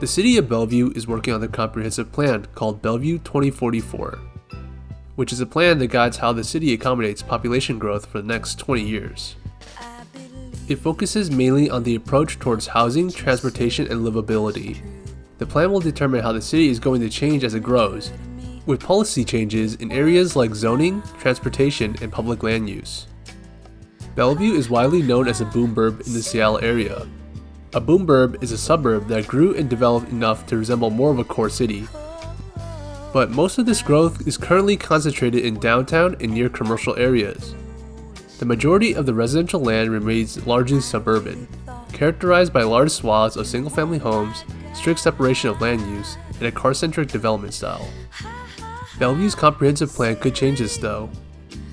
The city of Bellevue is working on the comprehensive plan called Bellevue 2044, which is a plan that guides how the city accommodates population growth for the next 20 years. It focuses mainly on the approach towards housing, transportation, and livability. The plan will determine how the city is going to change as it grows, with policy changes in areas like zoning, transportation, and public land use. Bellevue is widely known as a boom burb in the Seattle area. A boom burb is a suburb that grew and developed enough to resemble more of a core city. But most of this growth is currently concentrated in downtown and near commercial areas. The majority of the residential land remains largely suburban, characterized by large swaths of single-family homes, strict separation of land use, and a car-centric development style. Bellevue's comprehensive plan could change this though.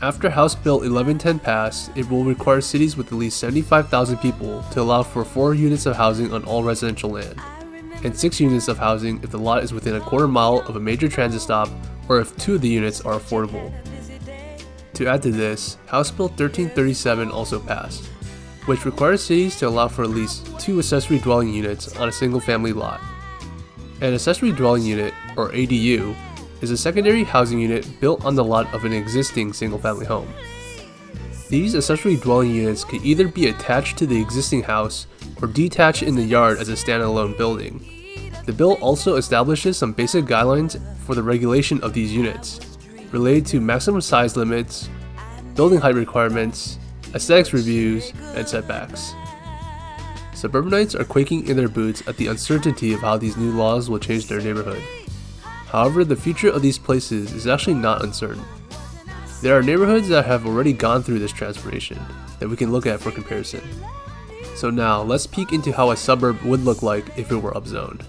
After House Bill 1110 passed, it will require cities with at least 75,000 people to allow for 4 units of housing on all residential land, and 6 units of housing if the lot is within a quarter mile of a major transit stop or if 2 of the units are affordable. To add to this, House Bill 1337 also passed, which requires cities to allow for at least 2 accessory dwelling units on a single family lot. An accessory dwelling unit, or ADU, is a secondary housing unit built on the lot of an existing single-family home. These accessory dwelling units can either be attached to the existing house or detached in the yard as a standalone building. The bill also establishes some basic guidelines for the regulation of these units, related to maximum size limits, building height requirements, aesthetics reviews, and setbacks. Suburbanites are quaking in their boots at the uncertainty of how these new laws will change their neighborhood. However, the future of these places is actually not uncertain. There are neighborhoods that have already gone through this transformation that we can look at for comparison. So now, let's peek into how a suburb would look like if it were upzoned.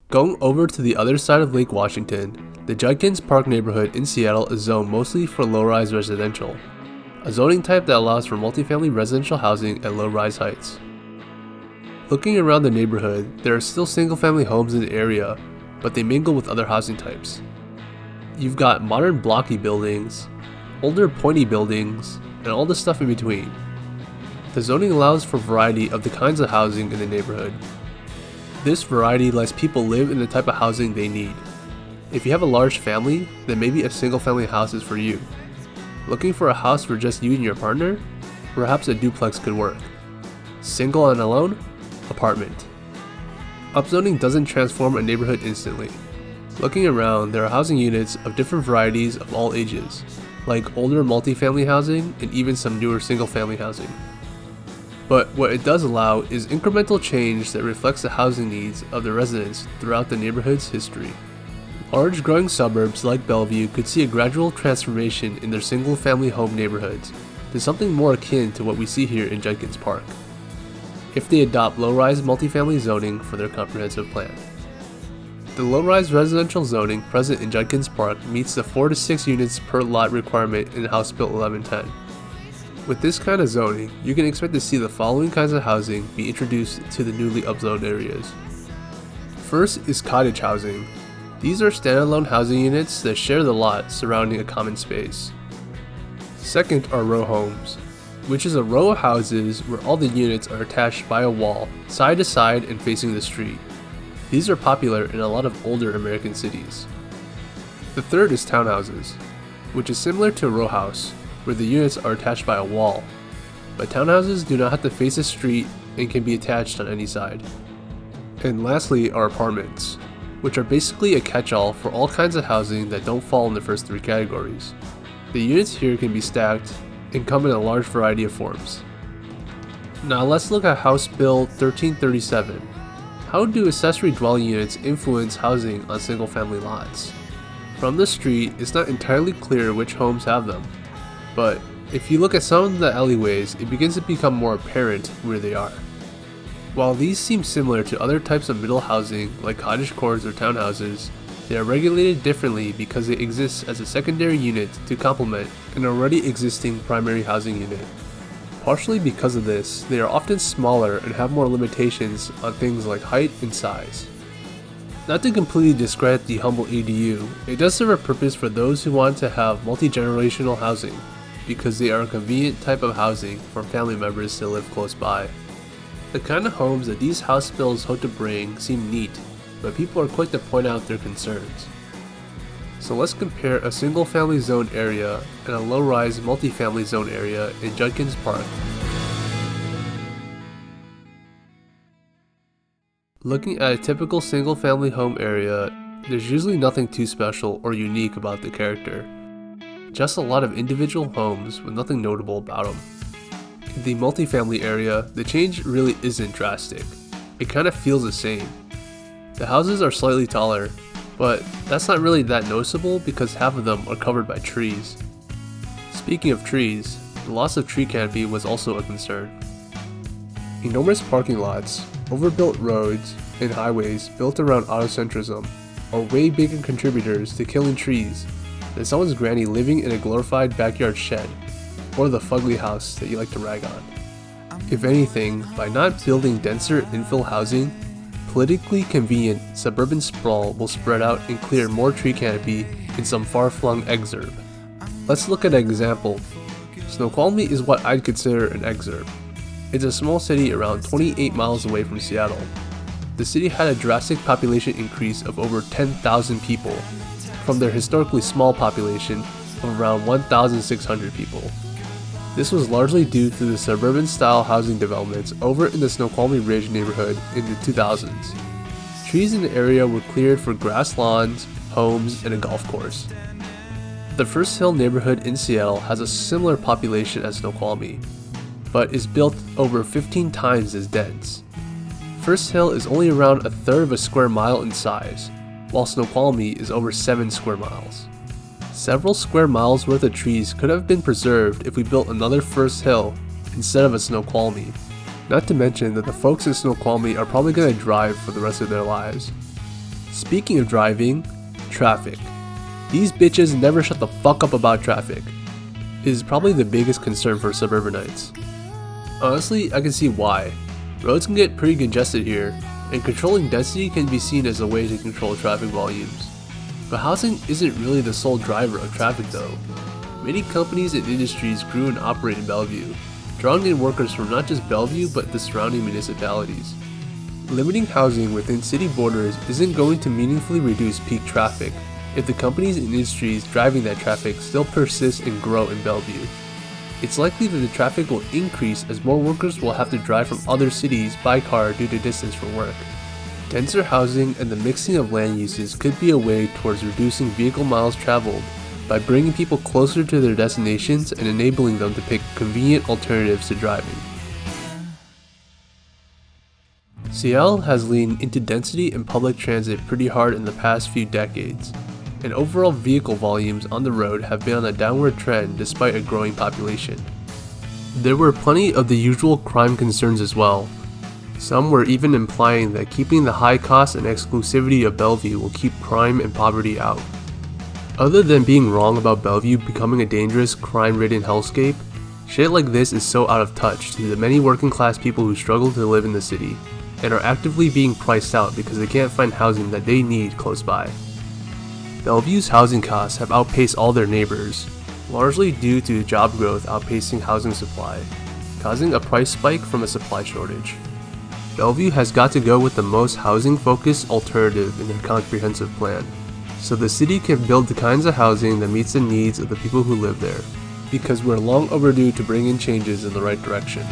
Going over to the other side of Lake Washington, the Judkins Park neighborhood in Seattle is zoned mostly for low-rise residential, a zoning type that allows for multifamily residential housing at low-rise heights. Looking around the neighborhood, there are still single-family homes in the area, but they mingle with other housing types. You've got modern blocky buildings, older pointy buildings, and all the stuff in between. The zoning allows for variety of the kinds of housing in the neighborhood. This variety lets people live in the type of housing they need. If you have a large family, then maybe a single-family house is for you. Looking for a house for just you and your partner? Perhaps a duplex could work. Single and alone? Apartment. Upzoning doesn't transform a neighborhood instantly. Looking around, there are housing units of different varieties of all ages, like older multifamily housing and even some newer single-family housing. But what it does allow is incremental change that reflects the housing needs of the residents throughout the neighborhood's history. Large growing suburbs like Bellevue could see a gradual transformation in their single-family home neighborhoods to something more akin to what we see here in Judkins Park, if they adopt low-rise multifamily zoning for their comprehensive plan. The low-rise residential zoning present in Judkins Park meets the 4 to 6 units per lot requirement in House Bill 1110. With this kind of zoning, you can expect to see the following kinds of housing be introduced to the newly upzoned areas. First is cottage housing. These are standalone housing units that share the lot surrounding a common space. Second are row homes, which is a row of houses where all the units are attached by a wall, side to side and facing the street. These are popular in a lot of older American cities. The third is townhouses, which is similar to a row house, where the units are attached by a wall, but townhouses do not have to face a street and can be attached on any side. And lastly are apartments, which are basically a catch-all for all kinds of housing that don't fall in the first 3 categories. The units here can be stacked and come in a large variety of forms. Now let's look at House Bill 1337. How do accessory dwelling units influence housing on single-family lots? From the street, it's not entirely clear which homes have them, but if you look at some of the alleyways, it begins to become more apparent where they are. While these seem similar to other types of middle housing like cottage cores or townhouses, they are regulated differently because they exist as a secondary unit to complement an already existing primary housing unit. Partially because of this, they are often smaller and have more limitations on things like height and size. Not to completely discredit the humble ADU, it does serve a purpose for those who want to have multi-generational housing, because they are a convenient type of housing for family members to live close by. The kind of homes that these house bills hope to bring seem neat, but people are quick to point out their concerns. So let's compare a single-family zone area and a low-rise multifamily zone area in Judkins Park. Looking at a typical single-family home area, there's usually nothing too special or unique about the character. Just a lot of individual homes with nothing notable about them. In the multifamily area, the change really isn't drastic. It kind of feels the same. The houses are slightly taller, but that's not really that noticeable because half of them are covered by trees. Speaking of trees, the loss of tree canopy was also a concern. Enormous parking lots, overbuilt roads, and highways built around autocentrism are way bigger contributors to killing trees than someone's granny living in a glorified backyard shed or the fugly house that you like to rag on. If anything, by not building denser infill housing, politically convenient suburban sprawl will spread out and clear more tree canopy in some far-flung exurb. Let's look at an example. Snoqualmie is what I'd consider an exurb. It's a small city around 28 miles away from Seattle. The city had a drastic population increase of over 10,000 people from their historically small population of around 1,600 people. This was largely due to the suburban-style housing developments over in the Snoqualmie Ridge neighborhood in the 2000s. Trees in the area were cleared for grass lawns, homes, and a golf course. The First Hill neighborhood in Seattle has a similar population as Snoqualmie, but is built over 15 times as dense. First Hill is only around a third of a square mile in size, while Snoqualmie is over 7 square miles. Several square miles worth of trees could have been preserved if we built another First Hill instead of a Snoqualmie, not to mention that the folks in Snoqualmie are probably going to drive for the rest of their lives. Speaking of driving, traffic. These bitches never shut the fuck up about traffic. It is probably the biggest concern for suburbanites. Honestly, I can see why. Roads can get pretty congested here, and controlling density can be seen as a way to control traffic volumes. But housing isn't really the sole driver of traffic though. Many companies and industries grew and operate in Bellevue, drawing in workers from not just Bellevue but the surrounding municipalities. Limiting housing within city borders isn't going to meaningfully reduce peak traffic if the companies and industries driving that traffic still persist and grow in Bellevue. It's likely that the traffic will increase as more workers will have to drive from other cities by car due to distance from work. Denser housing and the mixing of land uses could be a way towards reducing vehicle miles traveled by bringing people closer to their destinations and enabling them to pick convenient alternatives to driving. Seattle has leaned into density and public transit pretty hard in the past few decades, and overall vehicle volumes on the road have been on a downward trend despite a growing population. There were plenty of the usual crime concerns as well. Some were even implying that keeping the high cost and exclusivity of Bellevue will keep crime and poverty out. Other than being wrong about Bellevue becoming a dangerous, crime-ridden hellscape, shit like this is so out of touch to the many working class people who struggle to live in the city, and are actively being priced out because they can't find housing that they need close by. Bellevue's housing costs have outpaced all their neighbors, largely due to job growth outpacing housing supply, causing a price spike from a supply shortage. Bellevue has got to go with the most housing-focused alternative in their comprehensive plan, so the city can build the kinds of housing that meets the needs of the people who live there, because we're long overdue to bring in changes in the right direction.